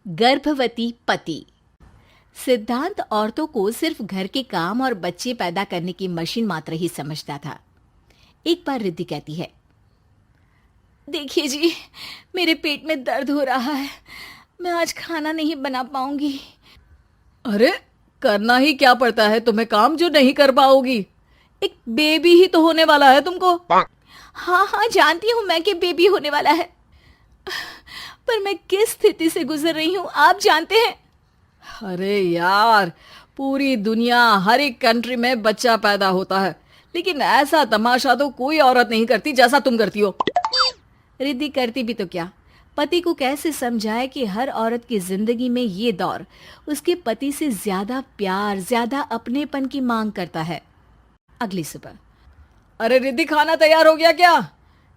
गर्भवती पति। सिद्धांत औरतों को सिर्फ घर के काम और बच्चे पैदा करने की मशीन मात्र ही समझता था। एक बार रिद्धि कहती है, देखिए जी, मेरे पेट में दर्द हो रहा है, मैं आज खाना नहीं बना पाऊंगी। अरे करना ही क्या पड़ता है तुम्हें काम जो नहीं कर पाओगी? एक बेबी ही तो होने वाला है तुमको। हाँ हाँ, जानती हूँ मैं कि बेबी होने वाला है, पर मैं किस स्थिति से गुजर रही हूँ आप जानते हैं। अरे यार, पूरी दुनिया हर एक कंट्री में बच्चा पैदा होता है, लेकिन ऐसा तमाशा तो कोई औरत नहीं करती जैसा तुम करती हो। रिद्धि करती भी तो क्या, पति को कैसे समझाए कि हर औरत की जिंदगी में ये दौर उसके पति से ज्यादा प्यार, ज्यादा अपनेपन की मांग करता है। अगली सुबह, अरे रिद्धि, खाना तैयार हो गया क्या?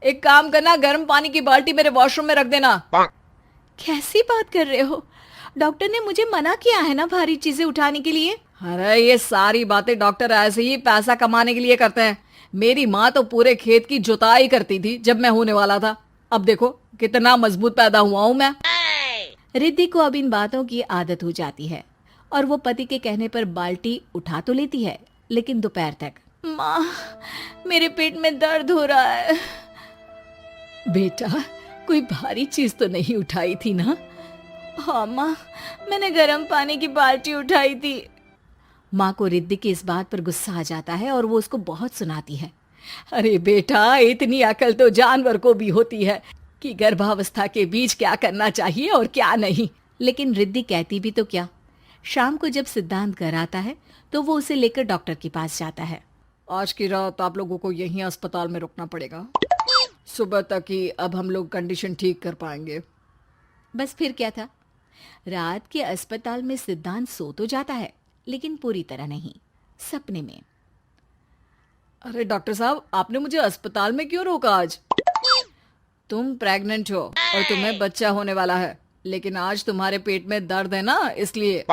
एक काम करना, गर्म पानी की बाल्टी मेरे वॉशरूम में रख देना। कैसी बात कर रहे हो? डॉक्टर ने मुझे मना किया है ना भारी चीजें उठाने के लिए। अरे ये सारी बातें डॉक्टर ऐसे ही पैसा कमाने के लिए करते हैं। मेरी माँ तो पूरे खेत की जुताई करती थी जब मैं होने वाला था। अब देखो कितना मजबूत पैदा हुआ हूँ मैं। रिद्धि को अब इन बातों की आदत हो जाती है और वो पति के कहने पर बाल्टी उठा तो लेती है, लेकिन दोपहर तक, माँ मेरे पेट में दर्द हो रहा है। बेटा, कोई भारी चीज तो नहीं उठाई थी ना? हाँ माँ, मैंने गर्म पानी की बाल्टी उठाई थी। माँ को रिद्धि की इस बात पर गुस्सा आ जाता है और वो उसको बहुत सुनाती है। अरे बेटा, इतनी अकल तो जानवर को भी होती है कि गर्भावस्था के बीच क्या करना चाहिए और क्या नहीं। लेकिन रिद्धि कहती भी तो क्या। शाम को जब सिद्धांत घर आता है तो वो उसे लेकर डॉक्टर के पास जाता है। आज की रात आप लोगों को यहीं अस्पताल में रुकना पड़ेगा, सुबह तक ही अब हम लोग कंडीशन ठीक कर पाएंगे। बस फिर क्या था, रात के अस्पताल में सिद्धांत सो तो जाता है, लेकिन पूरी तरह नहीं, सपने में। अरे डॉक्टर साहब, आपने मुझे अस्पताल में क्यों रोका आज? तुम प्रेग्नेंट हो और तुम्हें बच्चा होने वाला है, लेकिन आज तुम्हारे पेट में दर्द है ना, इसलिए।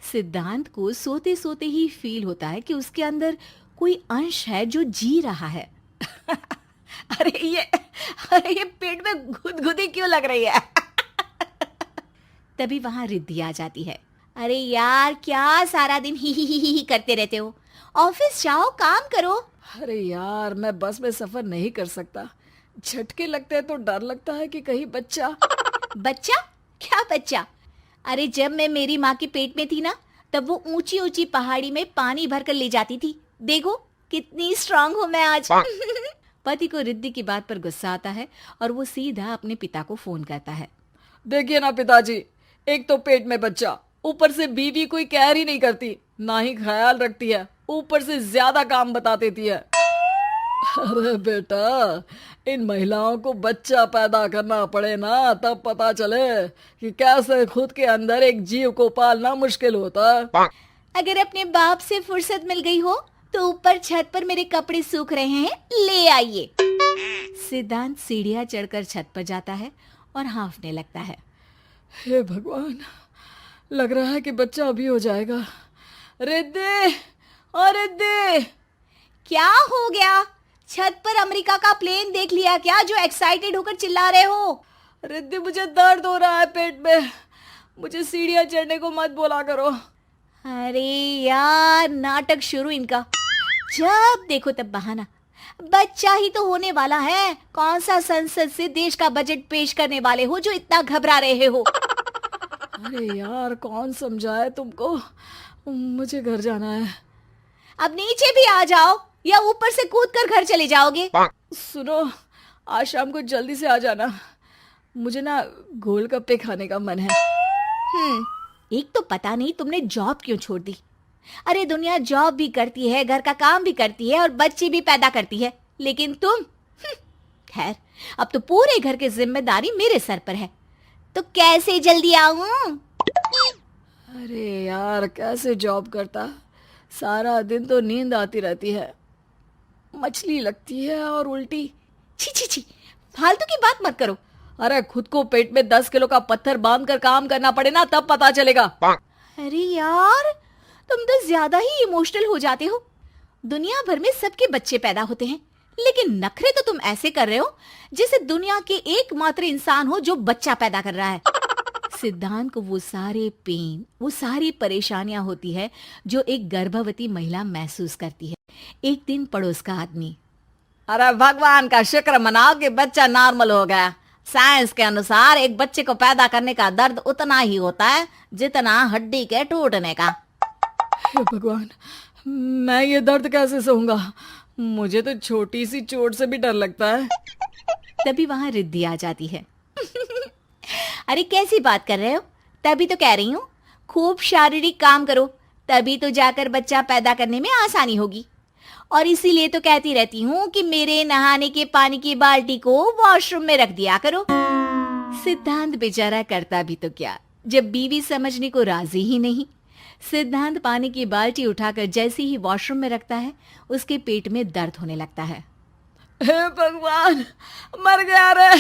सिद्धांत को सोते सोते ही फील होता है कि उसके अंदर कोई अंश है जो जी रहा है। अरे ये पेट में गुदगुदी क्यों लग रही है? तभी वहां रिद्धि आ जाती है। अरे यार, क्या सारा दिन ही करते रहते हो, ऑफिस जाओ, काम करो। अरे यार, मैं बस में सफर नहीं कर सकता, झटके लगते हैं तो डर लगता है कि कहीं बच्चा। बच्चा? क्या बच्चा? अरे जब मैं मेरी माँ के पेट में थी ना, तब वो ऊंची ऊंची पहाड़ी में पानी भर कर ले जाती थी। देखो कितनी स्ट्रांग हूँ मैं आज। पति को रिद्धि की बात पर गुस्सा आता है और वो सीधा अपने पिता को फोन करता है। देखिए ना पिताजी, एक तो पेट में बच्चा, ऊपर से बीवी कोई केयर ही नहीं करती, ना ही ख्याल रखती है, ऊपर से ज्यादा काम बता देती है। अरे बेटा, इन महिलाओं को बच्चा पैदा करना पड़े ना, तब पता चले कि कैसे खुद के अंदर एक जीव को पालना मुश्किल होता है। अगर अपने बाप से फुर्सत मिल गई हो तो ऊपर छत पर मेरे कपड़े सूख रहे हैं, ले आइए। सिद्धांत सीढ़ियां चढ़कर छत पर जाता है और हाँफने लगता है। हे भगवान, लग रहा है कि बच्चा अभी हो जाएगा। रिद्धि, और रिद्धि। क्या हो गया? छत पर अमेरिका का प्लेन देख लिया क्या जो एक्साइटेड होकर चिल्ला रहे हो? रिद्धि, मुझे दर्द हो रहा है पेट में, मुझे सीढ़ियां चढ़ने को मत बोला करो। अरे यार, नाटक शुरू इनका, जब देखो तब बहाना। बच्चा ही तो होने वाला है, कौन सा संसद से देश का बजट पेश करने वाले हो जो इतना घबरा रहे हो? अरे यार, कौन समझाए तुमको, मुझे घर जाना है। अब नीचे भी आ जाओ या ऊपर से कूद कर घर चले जाओगे? सुनो, आज शाम को जल्दी से आ जाना, मुझे ना गोलगप्पे खाने का मन है। एक तो पता नहीं तुमने जॉब क्यों छोड़ दी। अरे दुनिया जॉब भी करती है, घर का काम भी करती है और बच्चे भी पैदा करती है, लेकिन तुम, खैर, अब तो पूरे घर की जिम्मेदारी मेरे सर पर है, तो कैसे जल्दी आऊं? अरे यार, कैसे जॉब करता, सारा दिन तो नींद आती रहती है, मछली लगती है और उल्टी। छी छी छी, फालतू की बात मत करो। अरे खुद को पेट में 10 किलो का पत्थर बांध कर काम करना पड़े ना, तब पता चलेगा। अरे यार, तुम तो ज्यादा ही इमोशनल हो जाते हो। दुनिया भर में सबके बच्चे पैदा होते हैं, लेकिन नखरे तो तुम ऐसे कर रहे हो जैसे दुनिया के एकमात्र इंसान हो जो बच्चा पैदा कर रहा है। सिद्धांत को वो सारे पेन, वो सारी परेशानियां होती है जो एक गर्भवती महिला महसूस करती है। एक दिन पड़ोस का आदमी, अरे भगवान का शुक्र मनाओ कि बच्चा नॉर्मल हो गया। साइंस के अनुसार एक बच्चे को पैदा करने का दर्द उतना ही होता है जितना हड्डी के टूटने का। हे भगवान, मैं ये दर्द कैसे सहूंगा? मुझे तो छोटी सी चोट से भी डर लगता है। तभी वहां रिद्धि आ जाती है। अरे कैसी बात कर रहे हो? तभी तो कह रही हूँ, खूब शारीरिक काम करो, तभी तो जाकर बच्चा पैदा करने में आसानी होगी। और इसीलिए तो कहती रहती हूँ कि मेरे नहाने के पानी की बाल्टी को वॉशरूम में रख दिया करो। सिद्धांत बेचारा करता भी तो क्या, जब बीवी समझने को राजी ही नहीं। सिद्धांत पानी की बाल्टी उठाकर जैसे ही वॉशरूम में रखता है, उसके पेट में दर्द होने लगता है। हे भगवान, मर गया रे,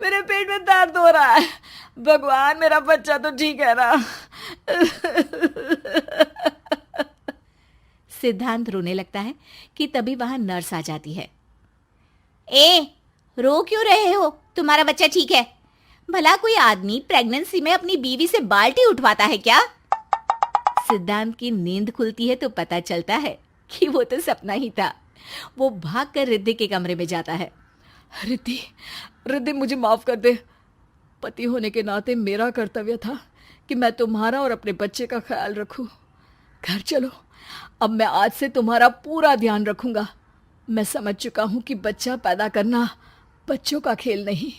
मेरे पेट में दर्द हो रहा है। भगवान, मेरा बच्चा तो ठीक है ना? सिद्धांत रोने लगता है कि तभी वहां नर्स आ जाती है। ए, रो क्यों रहे हो? तुम्हारा बच्चा ठीक है। भला कोई आदमी प्रेगनेंसी में अपनी बीवी से बाल्टी उठवाता है क्या? सिद्धांत की नींद खुलती है तो पता चलता है कि वो तो सपना ही था। वो भागकर रिद्धि के कमरे में जाता है। रिद्धि, रिद्धि मुझे माफ कर दे। पति होने के नाते मेरा कर्तव्य था कि मैं तुम्हारा और अपने बच्चे का ख्याल रखूं। घर चलो, अब मैं आज से तुम्हारा पूरा ध्यान रखूंगा। मैं समझ चुका हूं कि बच्चा पैदा करना बच्चों का खेल नहीं,